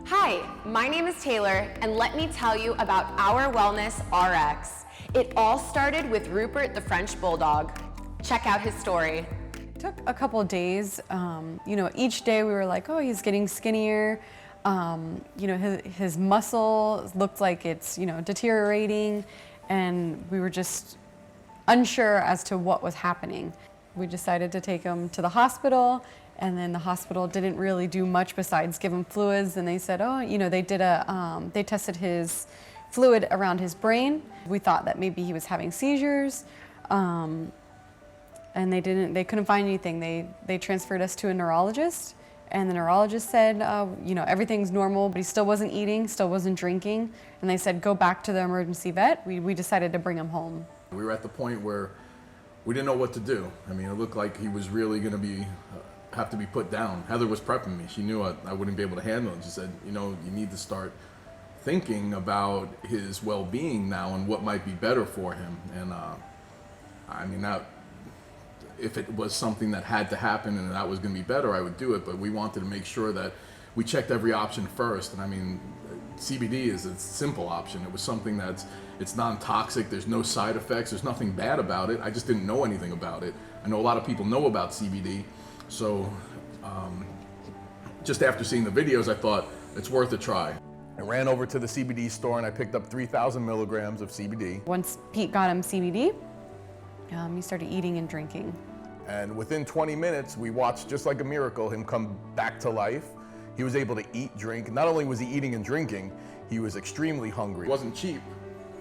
Hi, my name is Taylor, and let me tell you about Our Wellness RX. It all started with Rupert the French Bulldog. Check out his story. It took a couple of days. Each day we were like, oh, he's getting skinnier. His muscle looked like it's, deteriorating, and we were just unsure as to what was happening. We decided to take him to the hospital, and then the hospital didn't really do much besides give him fluids, and they said, they tested his fluid around his brain. We thought that maybe he was having seizures, and they couldn't find anything. They transferred us to a neurologist, and the neurologist said, everything's normal, but he still wasn't eating, still wasn't drinking, and they said, go back to the emergency vet. We decided to bring him home. We were at the point where we didn't know what to do. I mean, it looked like he was really going to have to be put down. Heather was prepping me. She knew I wouldn't be able to handle it. She said, you need to start thinking about his well-being now and what might be better for him. And if it was something that had to happen and that was going to be better, I would do it. But we wanted to make sure that we checked every option first. And CBD is a simple option. It was something it's non-toxic, there's no side effects, there's nothing bad about it. I just didn't know anything about it. I know a lot of people know about CBD, so just after seeing the videos, I thought it's worth a try. I ran over to the CBD store and I picked up 3,000 milligrams of CBD. Once Pete got him CBD, he started eating and drinking. And within 20 minutes, we watched, just like a miracle, him come back to life. He was able to eat, drink. Not only was he eating and drinking, he was extremely hungry. It wasn't cheap,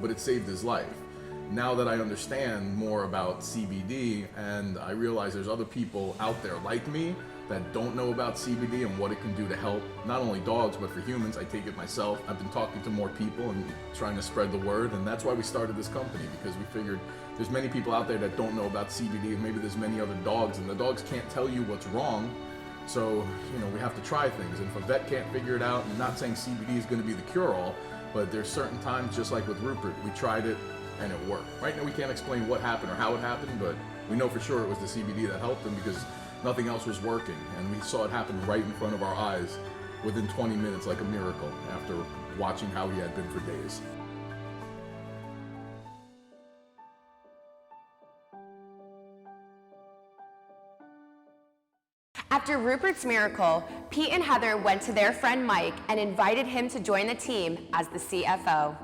but it saved his life. Now that I understand more about CBD and I realize there's other people out there like me that don't know about CBD and what it can do to help not only dogs, but for humans, I take it myself. I've been talking to more people and trying to spread the word, and that's why we started this company, because we figured there's many people out there that don't know about CBD, and maybe there's many other dogs, and the dogs can't tell you what's wrong. So, we have to try things. And if a vet can't figure it out, I'm not saying CBD is going to be the cure-all, but there's certain times, just like with Rupert, we tried it and it worked. Right now we can't explain what happened or how it happened, but we know for sure it was the CBD that helped him because nothing else was working. And we saw it happen right in front of our eyes within 20 minutes, like a miracle, after watching how he had been for days. After Rupert's miracle, Pete and Heather went to their friend Mike and invited him to join the team as the CFO.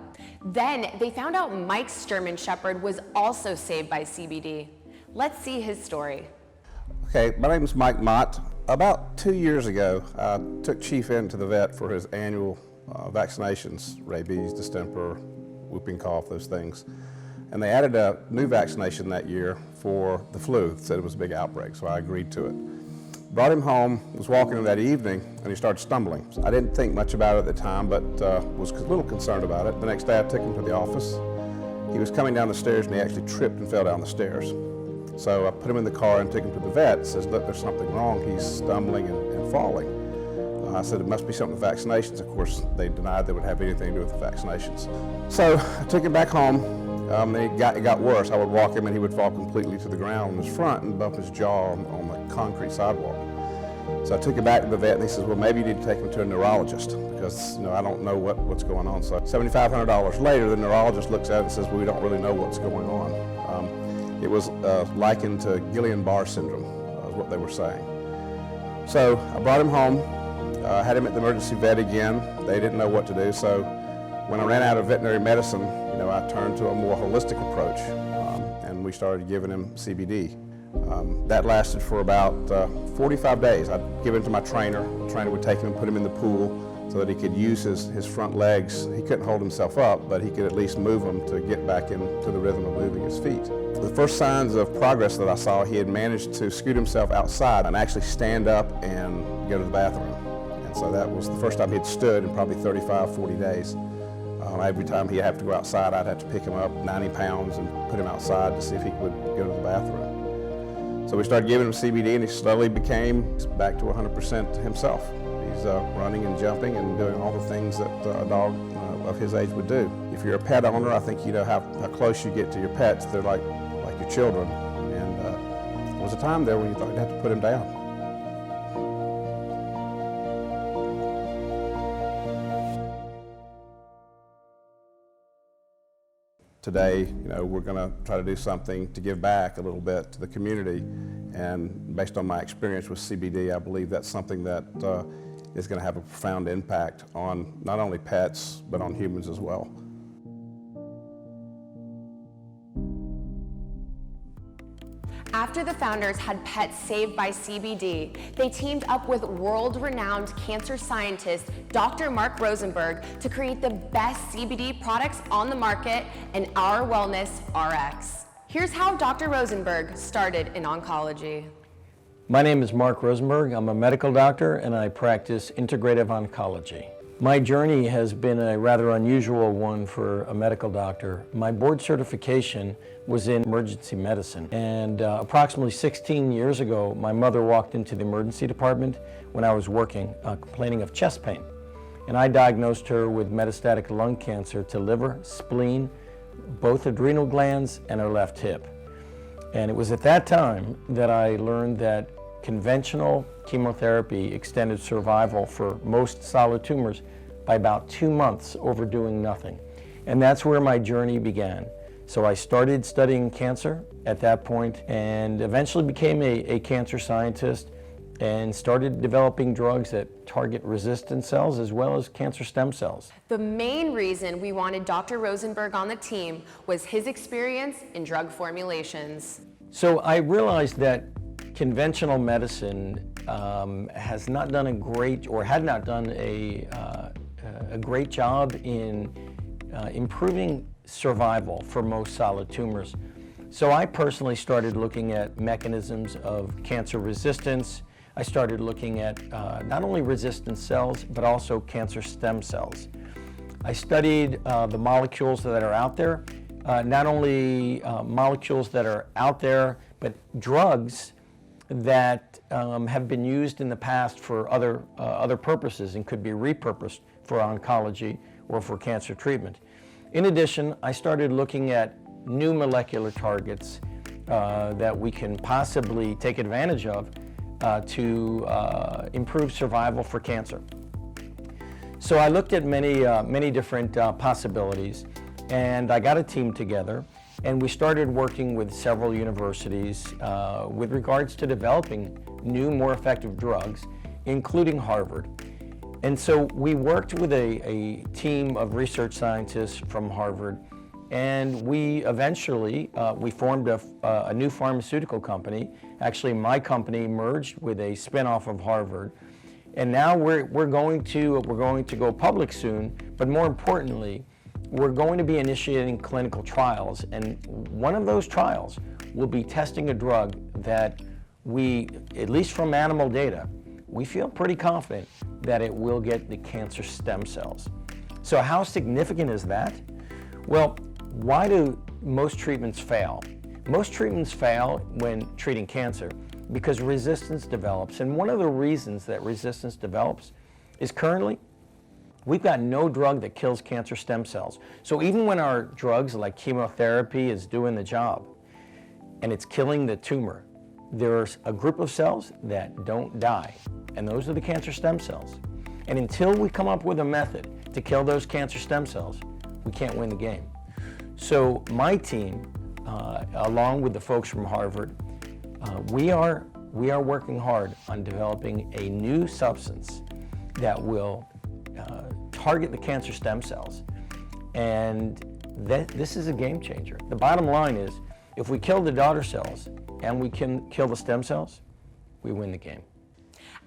Then they found out Mike's German Shepherd was also saved by CBD. Let's see his story. Okay, my name is Mike Mott. About 2 years ago, I took Chief into the vet for his annual vaccinations, rabies, distemper, whooping cough, those things. And they added a new vaccination that year for the flu. Said it was a big outbreak, so I agreed to it. Brought him home, was walking him that evening, and he started stumbling. So I didn't think much about it at the time, but was a little concerned about it. The next day I took him to the office. He was coming down the stairs and he actually tripped and fell down the stairs. So I put him in the car and took him to the vet. Says, look, there's something wrong. He's stumbling and falling. I said, it must be something with vaccinations. Of course, they denied they would have anything to do with the vaccinations. So I took him back home. It got worse. I would walk him and he would fall completely to the ground on his front and bump his jaw on the concrete sidewalk. So I took him back to the vet and he says, well, maybe you need to take him to a neurologist because I don't know what's going on. So $7,500 later, the neurologist looks at it and says, well, we don't really know what's going on. It was likened to Guillain-Barré syndrome, is what they were saying. So I brought him home, had him at the emergency vet again. They didn't know what to do. So when I ran out of veterinary medicine, I turned to a more holistic approach, and we started giving him CBD. That lasted for about 45 days. I'd give it to my trainer. The trainer would take him and put him in the pool so that he could use his front legs. He couldn't hold himself up, but he could at least move them to get back into the rhythm of moving his feet. The first signs of progress that I saw, he had managed to scoot himself outside and actually stand up and go to the bathroom. And so that was the first time he'd stood in probably 35, 40 days. Every time he'd have to go outside, I'd have to pick him up 90 pounds and put him outside to see if he would go to the bathroom. So we started giving him CBD and he slowly became back to 100% himself. He's running and jumping and doing all the things that a dog of his age would do. If you're a pet owner, I think you know how close you get to your pets. They're like your children. And there was a time there when you thought you'd have to put him down. today, we're going to try to do something to give back a little bit to the community. And based on my experience with CBD, I believe that's something that is going to have a profound impact on not only pets, but on humans as well. After the founders had pets saved by CBD, they teamed up with world-renowned cancer scientist Dr. Mark Rosenberg to create the best CBD products on the market in Our Wellness RX. Here's how Dr. Rosenberg started in oncology. My name is Mark Rosenberg. I'm a medical doctor and I practice integrative oncology. My journey has been a rather unusual one for a medical doctor. My board certification was in emergency medicine, and approximately 16 years ago, my mother walked into the emergency department when I was working, complaining of chest pain. And I diagnosed her with metastatic lung cancer to liver, spleen, both adrenal glands, and her left hip. And it was at that time that I learned that conventional chemotherapy extended survival for most solid tumors by about 2 months over doing nothing. And that's where my journey began. So I started studying cancer at that point and eventually became a cancer scientist and started developing drugs that target resistant cells as well as cancer stem cells. The main reason we wanted Dr. Rosenberg on the team was his experience in drug formulations. So I realized that conventional medicine has not done a great, or had not done a great job in improving survival for most solid tumors. So I personally started looking at mechanisms of cancer resistance. I started looking at not only resistant cells, but also cancer stem cells. I studied the molecules that are out there, not only molecules that are out there, but drugs that have been used in the past for other purposes and could be repurposed for oncology or for cancer treatment. In addition, I started looking at new molecular targets that we can possibly take advantage of to improve survival for cancer. So I looked at many different possibilities, and I got a team together, and we started working with several universities with regards to developing new, more effective drugs, including Harvard. And so we worked with a team of research scientists from Harvard, and we eventually we formed a new pharmaceutical company. Actually, my company merged with a spin-off of Harvard, and now we're going to go public soon. But more importantly, we're going to be initiating clinical trials, and one of those trials will be testing a drug that we, at least from animal data, we feel pretty confident that it will get the cancer stem cells. So how significant is that? Well, why do most treatments fail? Most treatments fail when treating cancer because resistance develops. And one of the reasons that resistance develops is currently we've got no drug that kills cancer stem cells. So even when our drugs like chemotherapy is doing the job and it's killing the tumor, there's a group of cells that don't die, and those are the cancer stem cells. And until we come up with a method to kill those cancer stem cells, we can't win the game. So my team, along with the folks from Harvard, we are working hard on developing a new substance that will target the cancer stem cells. And this is a game changer. The bottom line is, if we kill the daughter cells and we can kill the stem cells, we win the game.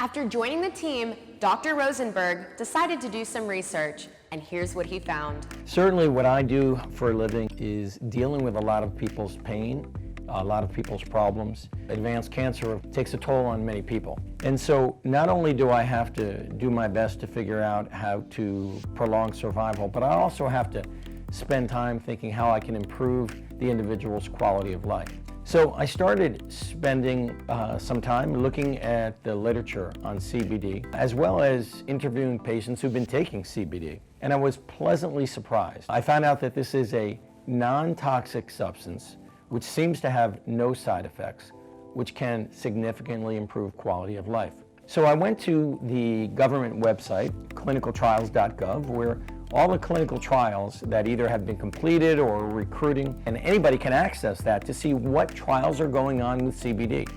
After joining the team, Dr. Rosenberg decided to do some research, and here's what he found. Certainly what I do for a living is dealing with a lot of people's pain, a lot of people's problems. Advanced cancer takes a toll on many people. And so not only do I have to do my best to figure out how to prolong survival, but I also have to spend time thinking how I can improve the individual's quality of life. So I started spending some time looking at the literature on CBD, as well as interviewing patients who've been taking CBD. And I was pleasantly surprised. I found out that this is a non-toxic substance which seems to have no side effects, which can significantly improve quality of life. So I went to the government website, clinicaltrials.gov, where all the clinical trials that either have been completed or are recruiting, and anybody can access that to see what trials are going on with CBD.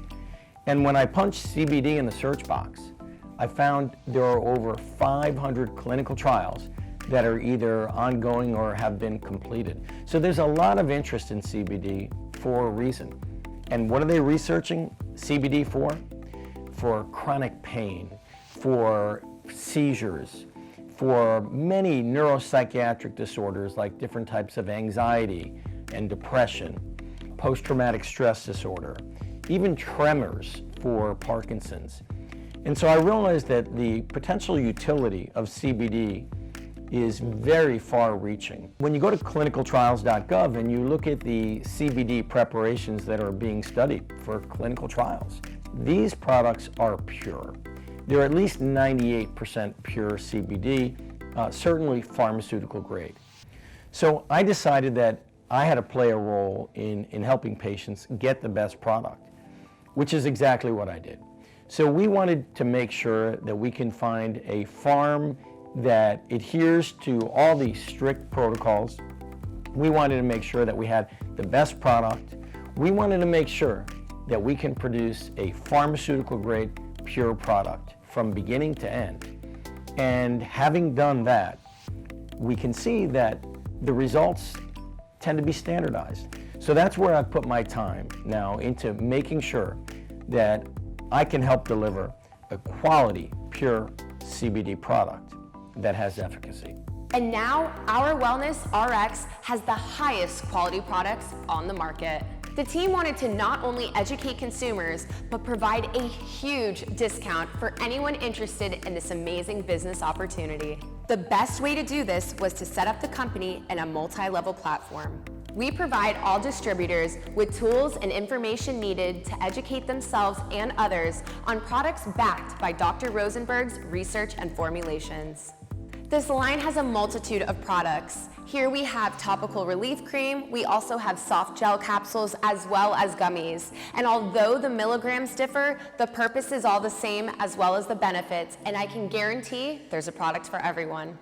And when I punched CBD in the search box, I found there are over 500 clinical trials that are either ongoing or have been completed. So there's a lot of interest in CBD for a reason. And what are they researching CBD for? For chronic pain, for seizures, for many neuropsychiatric disorders like different types of anxiety and depression, post-traumatic stress disorder, even tremors for Parkinson's. And so I realized that the potential utility of CBD is very far-reaching. When you go to clinicaltrials.gov and you look at the CBD preparations that are being studied for clinical trials, these products are pure. They're at least 98% pure CBD, certainly pharmaceutical grade. So I decided that I had to play a role in helping patients get the best product, which is exactly what I did. So we wanted to make sure that we can find a farm that adheres to all the strict protocols. We wanted to make sure that we had the best product. We wanted to make sure that we can produce a pharmaceutical grade pure product from beginning to end. And having done that, we can see that the results tend to be standardized. So that's where I've put my time now into making sure that I can help deliver a quality, pure CBD product that has efficacy. And now, Our Wellness RX has the highest quality products on the market. The team wanted to not only educate consumers, but provide a huge discount for anyone interested in this amazing business opportunity. The best way to do this was to set up the company in a multi-level platform. We provide all distributors with tools and information needed to educate themselves and others on products backed by Dr. Rosenberg's research and formulations. This line has a multitude of products. Here we have topical relief cream. We also have soft gel capsules as well as gummies. And although the milligrams differ, the purpose is all the same as well as the benefits. And I can guarantee there's a product for everyone.